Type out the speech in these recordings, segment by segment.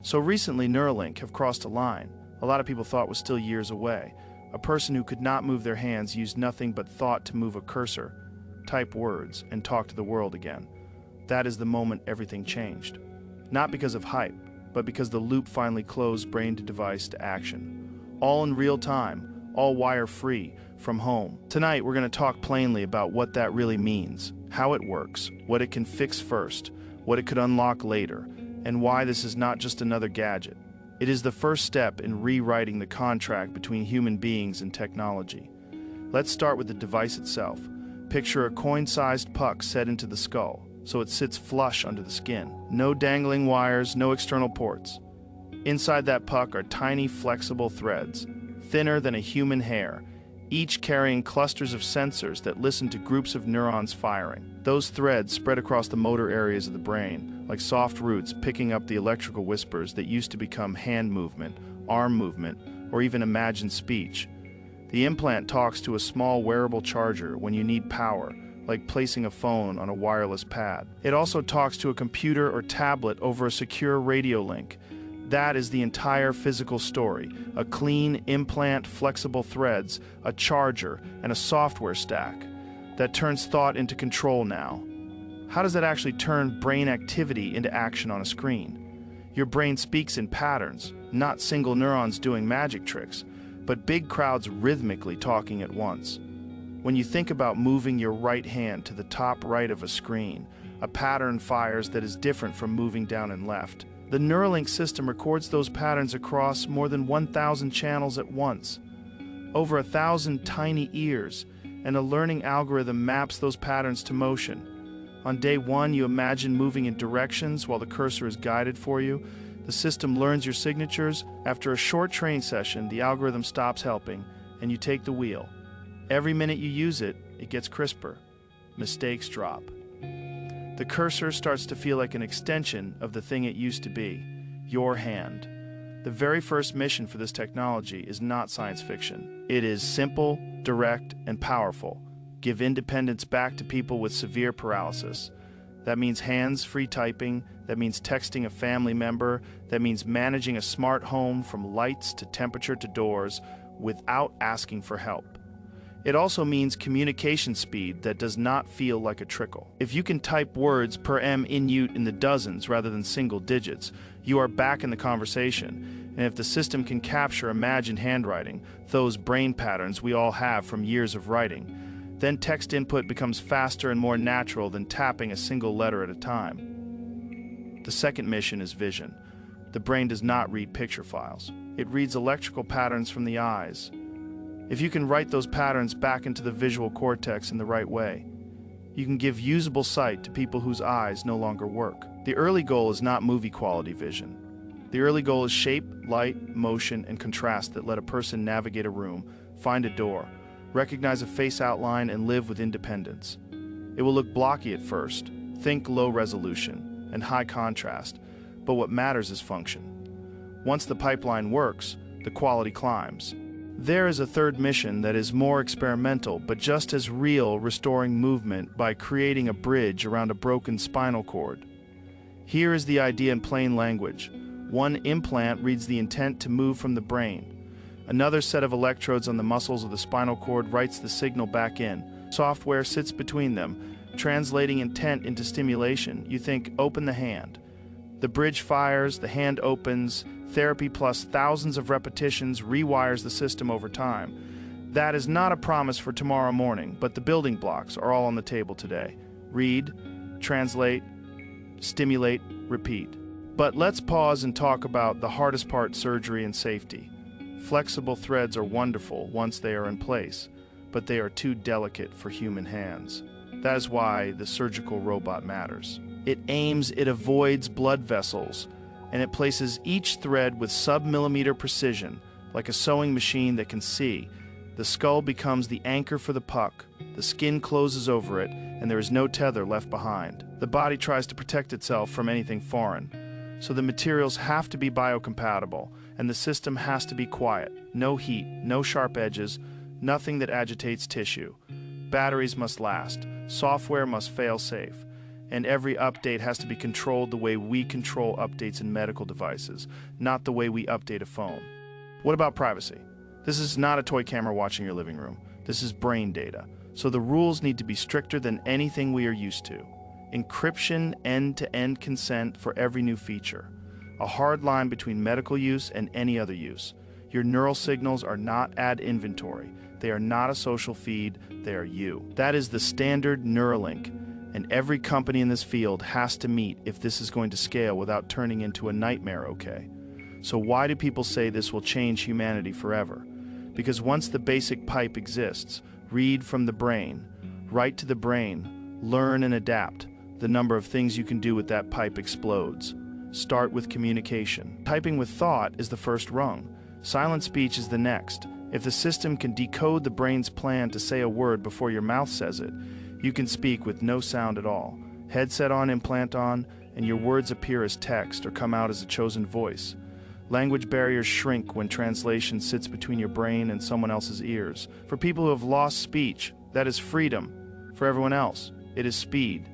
So recently, Neuralink have crossed a line a lot of people thought was still years away. A person who could not move their hands used nothing but thought to move a cursor, type words, and talk to the world again. That is the moment everything changed. Not because of hype, but because the loop finally closed brain to device to action. All in real time, all wire-free, from home. Tonight, we're going to talk plainly about what that really means, how it works, what it can fix first, what it could unlock later, and why this is not just another gadget. It is the first step in rewriting the contract between human beings and technology. Let's start with the device itself. Picture a coin-sized puck set into the skull, so it sits flush under the skin. No dangling wires, no external ports. Inside that puck are tiny, flexible threads, thinner than a human hair, each carrying clusters of sensors that listen to groups of neurons firing. Those threads spread across the motor areas of the brain, like soft roots picking up the electrical whispers that used to become hand movement, arm movement, or even imagined speech. The implant talks to a small wearable charger when you need power, like placing a phone on a wireless pad. It also talks to a computer or tablet over a secure radio link. That is the entire physical story. A clean implant, flexible threads, a charger, and a software stack that turns thought into control now. How does that actually turn brain activity into action on a screen? Your brain speaks in patterns, not single neurons doing magic tricks, but big crowds rhythmically talking at once. When you think about moving your right hand to the top right of a screen, a pattern fires that is different from moving down and left. The Neuralink system records those patterns across more than 1,000 channels at once. Over 1,000 tiny ears, and a learning algorithm maps those patterns to motion. On day one, you imagine moving in directions while the cursor is guided for you. The system learns your signatures. After a short training session, the algorithm stops helping, and you take the wheel. Every minute you use it, it gets crisper. Mistakes drop. The cursor starts to feel like an extension of the thing it used to be, your hand. The very first mission for this technology is not science fiction. It is simple, direct, and powerful. Give independence back to people with severe paralysis. That means hands-free typing, that means texting a family member, that means managing a smart home from lights to temperature to doors without asking for help. It also means communication speed that does not feel like a trickle. If you can type words per minute in the dozens rather than single digits, you are back in the conversation. And if the system can capture imagined handwriting, those brain patterns we all have from years of writing, then text input becomes faster and more natural than tapping a single letter at a time. The second mission is vision. The brain does not read picture files. It reads electrical patterns from the eyes. If you can write those patterns back into the visual cortex in the right way, you can give usable sight to people whose eyes no longer work. The early goal is not movie-quality vision. The early goal is shape, light, motion, and contrast that let a person navigate a room, find a door, recognize a face outline, and live with independence. It will look blocky at first, think low resolution, and high contrast, but what matters is function. Once the pipeline works, the quality climbs. There is a third mission that is more experimental, but just as real, restoring movement by creating a bridge around a broken spinal cord. Here is the idea in plain language. One implant reads the intent to move from the brain. Another set of electrodes on the muscles of the spinal cord writes the signal back in. Software sits between them, translating intent into stimulation. You think, open the hand. The bridge fires, the hand opens. Therapy plus thousands of repetitions rewires the system over time. That is not a promise for tomorrow morning, but the building blocks are all on the table today. Read, translate, stimulate, repeat. But let's pause and talk about the hardest part: surgery and safety. Flexible threads are wonderful once they are in place, but they are too delicate for human hands. That is why the surgical robot matters. It aims, it avoids blood vessels, and it places each thread with sub-millimeter precision, like a sewing machine that can see. The skull becomes the anchor for the puck, the skin closes over it, and there is no tether left behind. The body tries to protect itself from anything foreign, so the materials have to be biocompatible, and the system has to be quiet. No heat, no sharp edges, nothing that agitates tissue. Batteries must last, software must fail safe, And every update has to be controlled the way we control updates in medical devices, not the way we update a phone. What about privacy? This is not a toy camera watching your living room. This is brain data. So the rules need to be stricter than anything we are used to. Encryption, end-to-end consent for every new feature. A hard line between medical use and any other use. Your neural signals are not ad inventory. They are not a social feed. They are you. That is the standard Neuralink. And every company in this field has to meet if this is going to scale without turning into a nightmare, okay? So why do people say this will change humanity forever? Because once the basic pipe exists, read from the brain, write to the brain, learn and adapt, the number of things you can do with that pipe explodes. Start with communication. Typing with thought is the first rung. Silent speech is the next. If the system can decode the brain's plan to say a word before your mouth says it, you can speak with no sound at all. Headset on, implant on, and your words appear as text or come out as a chosen voice. Language barriers shrink when translation sits between your brain and someone else's ears. For people who have lost speech, that is freedom. For everyone else, it is speed.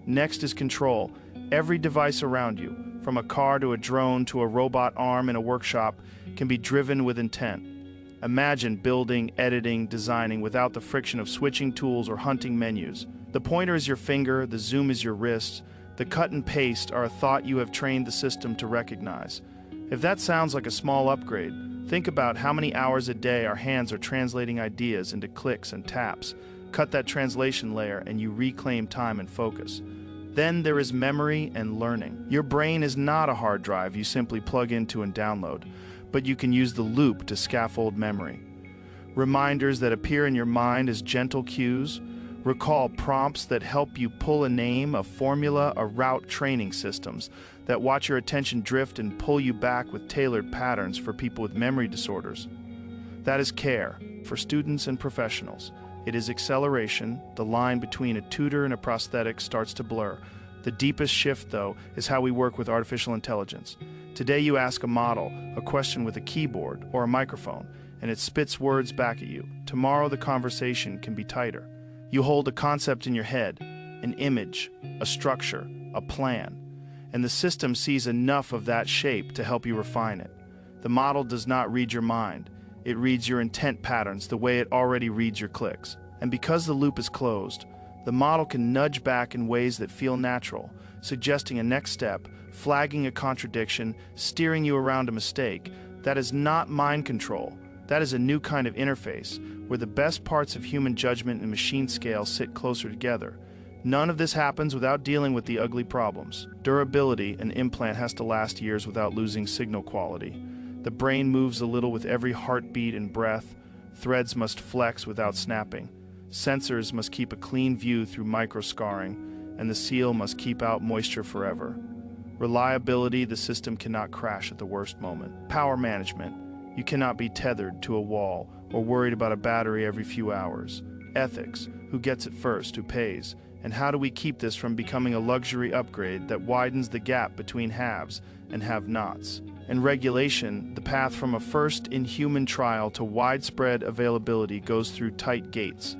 Next is control. Every device around you, from a car to a drone to a robot arm in a workshop, can be driven with intent. Imagine building, editing, designing without the friction of switching tools or hunting menus. The pointer is your finger, the zoom is your wrist, the cut and paste are a thought you have trained the system to recognize. If that sounds like a small upgrade, think about how many hours a day our hands are translating ideas into clicks and taps. Cut that translation layer and you reclaim time and focus. Then there is memory and learning. Your brain is not a hard drive you simply plug into and download, but you can use the loop to scaffold memory. Reminders that appear in your mind as gentle cues. Recall prompts that help you pull a name, a formula, a route, training systems that watch your attention drift and pull you back with tailored patterns for people with memory disorders. That is care for students and professionals. It is acceleration. The line between a tutor and a prosthetic starts to blur. The deepest shift, though, is how we work with artificial intelligence. Today you ask a model a question with a keyboard or a microphone, and it spits words back at you. Tomorrow the conversation can be tighter. You hold a concept in your head, an image, a structure, a plan, and the system sees enough of that shape to help you refine it. The model does not read your mind. It reads your intent patterns the way it already reads your clicks. And because the loop is closed, the model can nudge back in ways that feel natural, suggesting a next step, flagging a contradiction, steering you around a mistake. That is not mind control. That is a new kind of interface, where the best parts of human judgment and machine scale sit closer together. None of this happens without dealing with the ugly problems. Durability: an implant has to last years without losing signal quality. The brain moves a little with every heartbeat and breath. Threads must flex without snapping. Sensors must keep a clean view through microscarring, and the seal must keep out moisture forever. Reliability: the system cannot crash at the worst moment. Power management: you cannot be tethered to a wall or worried about a battery every few hours. Ethics: who gets it first, who pays, and how do we keep this from becoming a luxury upgrade that widens the gap between haves and have-nots? And regulation: the path from a first-in-human trial to widespread availability goes through tight gates,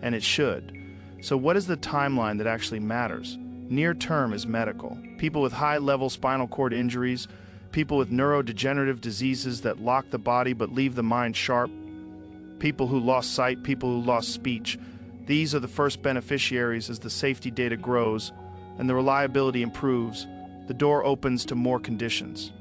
and it should. So what is the timeline that actually matters? Near term is medical. People with high-level spinal cord injuries, people with neurodegenerative diseases that lock the body but leave the mind sharp, people who lost sight, people who lost speech. These are the first beneficiaries as the safety data grows and the reliability improves. The door opens to more conditions.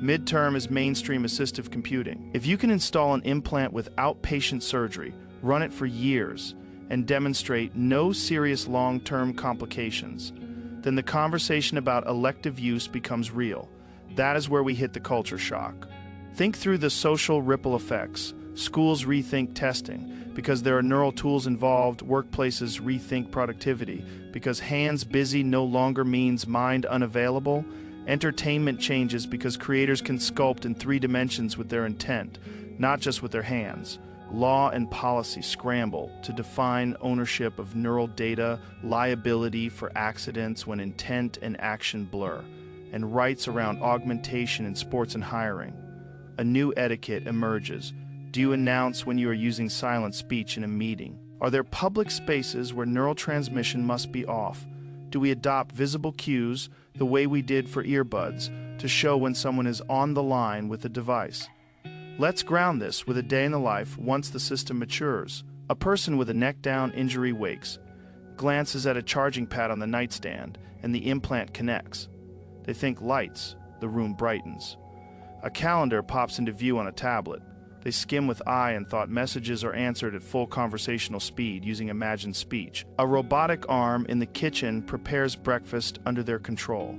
Midterm is mainstream assistive computing. If you can install an implant without patient surgery, run it for years, and demonstrate no serious long-term complications, then the conversation about elective use becomes real. That is where we hit the culture shock. Think through the social ripple effects. Schools rethink testing because there are neural tools involved. Workplaces rethink productivity because hands busy no longer means mind unavailable. Entertainment changes because creators can sculpt in 3 dimensions with their intent, not just with their hands. Law and policy scramble to define ownership of neural data, liability for accidents when intent and action blur, and rights around augmentation in sports and hiring. A new etiquette emerges. Do you announce when you are using silent speech in a meeting? Are there public spaces where neural transmission must be off? do we adopt visible cues the way we did for earbuds to show when someone is on the line with a device? Let's ground this with a day in the life once the system matures. A person with a neck-down injury wakes, glances at a charging pad on the nightstand, and the implant connects. They think lights, the room brightens. A calendar pops into view on a tablet. They skim with eye and thought messages are answered at full conversational speed using imagined speech. A robotic arm in the kitchen prepares breakfast under their control.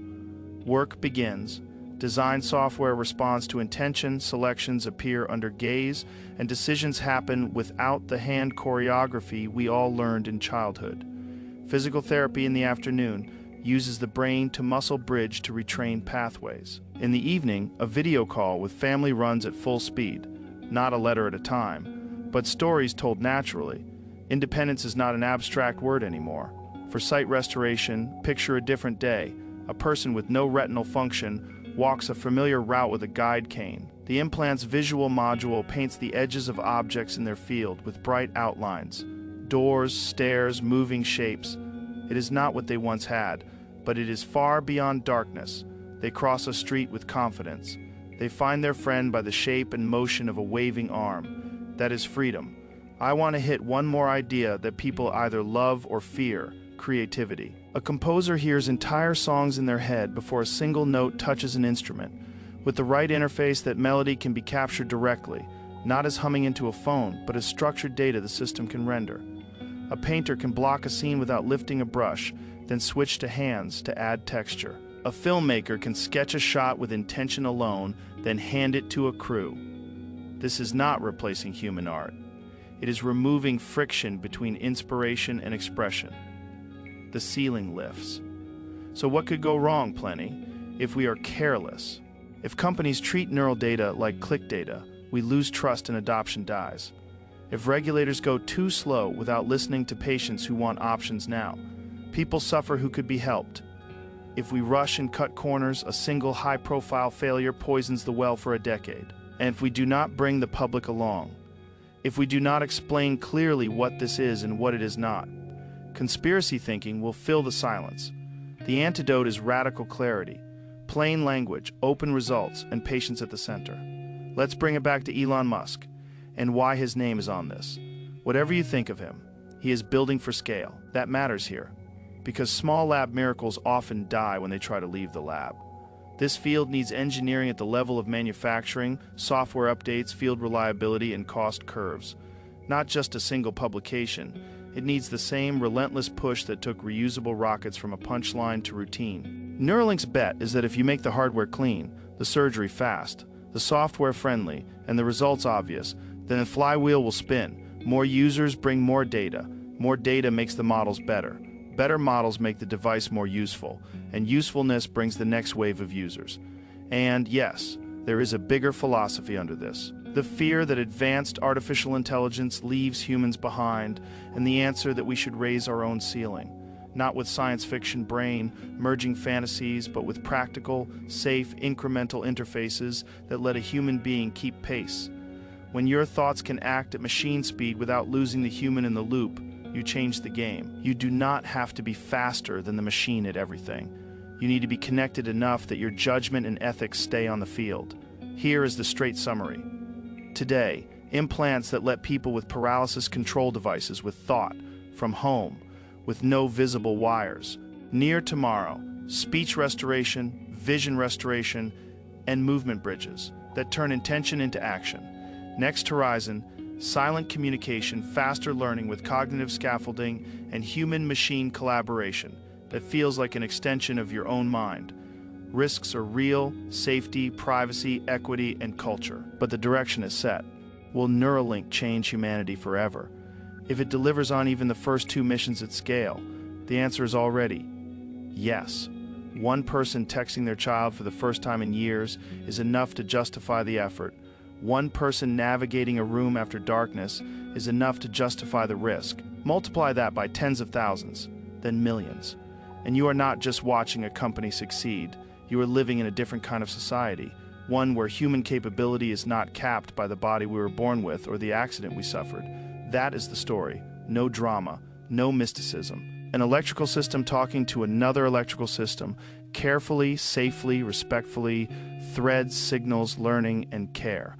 Work begins. Design software responds to intention, selections appear under gaze, and decisions happen without the hand choreography we all learned in childhood. Physical therapy in the afternoon uses the brain to muscle bridge to retrain pathways. In the evening, a video call with family runs at full speed, not a letter at a time, but stories told naturally. Independence is not an abstract word anymore. For sight restoration, picture a different day. A person with no retinal function walks a familiar route with a guide cane. The implant's visual module paints the edges of objects in their field with bright outlines. Doors, stairs, moving shapes. It is not what they once had, but it is far beyond darkness. They cross a street with confidence. They find their friend by the shape and motion of a waving arm. That is freedom. I want to hit one more idea that people either love or fear: creativity. A composer hears entire songs in their head before a single note touches an instrument. With the right interface, that melody can be captured directly, not as humming into a phone, but as structured data the system can render. A painter can block a scene without lifting a brush, then switch to hands to add texture. A filmmaker can sketch a shot with intention alone, then hand it to a crew. This is not replacing human art. It is removing friction between inspiration and expression. The ceiling lifts. So what could go wrong, Plenty, if we are careless? If companies treat neural data like click data, we lose trust and adoption dies. If regulators go too slow without listening to patients who want options now, people suffer who could be helped. If we rush and cut corners, a single high-profile failure poisons the well for a decade. And if we do not bring the public along, if we do not explain clearly what this is and what it is not, conspiracy thinking will fill the silence. The antidote is radical clarity, plain language, open results, and patience at the center. Let's bring it back to Elon Musk and why his name is on this. Whatever you think of him, he is building for scale. That matters here, because small lab miracles often die when they try to leave the lab. This field needs engineering at the level of manufacturing, software updates, field reliability, and cost curves. Not just a single publication. It needs the same relentless push that took reusable rockets from a punchline to routine. Neuralink's bet is that if you make the hardware clean, the surgery fast, the software friendly, and the results obvious, then the flywheel will spin. More users bring more data. More data makes the models better. Better models make the device more useful, and usefulness brings the next wave of users. And yes, there is a bigger philosophy under this. The fear that advanced artificial intelligence leaves humans behind, and the answer that we should raise our own ceiling. Not with science fiction brain merging fantasies, but with practical, safe, incremental interfaces that let a human being keep pace. When your thoughts can act at machine speed without losing the human in the loop, you change the game. You do not have to be faster than the machine at everything. You need to be connected enough that your judgment and ethics stay on the field. Here is the straight summary. Today, implants that let people with paralysis control devices with thought, from home, with no visible wires. Near tomorrow, speech restoration, vision restoration, and movement bridges that turn intention into action. Next horizon, silent communication, faster learning with cognitive scaffolding, and human-machine collaboration that feels like an extension of your own mind. Risks are real: safety, privacy, equity, and culture. But the direction is set. Will Neuralink change humanity forever? If it delivers on even the first 2 missions at scale, the answer is already yes. One person texting their child for the first time in years is enough to justify the effort. One person navigating a room after darkness is enough to justify the risk. Multiply that by tens of thousands, then millions. And you are not just watching a company succeed. You are living in a different kind of society, one where human capability is not capped by the body we were born with or the accident we suffered. That is the story. No drama, no mysticism, An electrical system talking to another electrical system, carefully, safely, respectfully, threads, signals, learning, and care.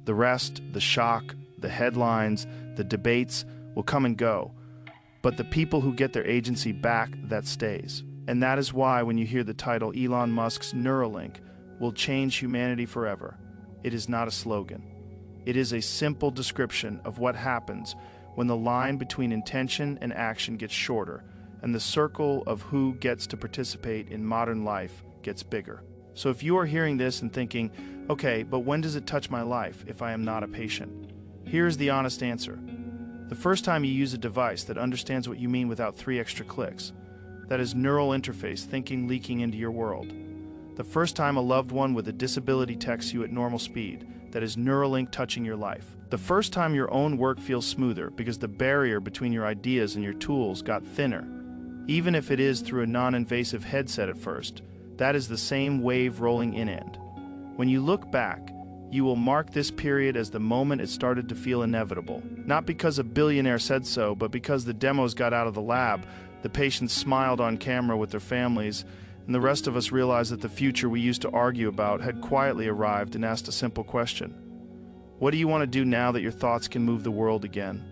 The rest, the shock, the headlines, the debates will come and go. But the people who get their agency back, that stays. And that is why when you hear the title Elon Musk's Neuralink will change humanity forever, it is not a slogan. It is a simple description of what happens when the line between intention and action gets shorter, and the circle of who gets to participate in modern life gets bigger. So if you are hearing this and thinking, okay, but when does it touch my life if I am not a patient? Here's the honest answer. The first time you use a device that understands what you mean without 3 extra clicks, that is neural interface thinking leaking into your world. The first time a loved one with a disability texts you at normal speed, that is Neuralink touching your life. The first time your own work feels smoother because the barrier between your ideas and your tools got thinner. Even if it is through a non-invasive headset at first, that is the same wave rolling in end. When you look back, you will mark this period as the moment it started to feel inevitable. Not because a billionaire said so, but because the demos got out of the lab, the patients smiled on camera with their families, and the rest of us realized that the future we used to argue about had quietly arrived and asked a simple question. What do you want to do now that your thoughts can move the world again?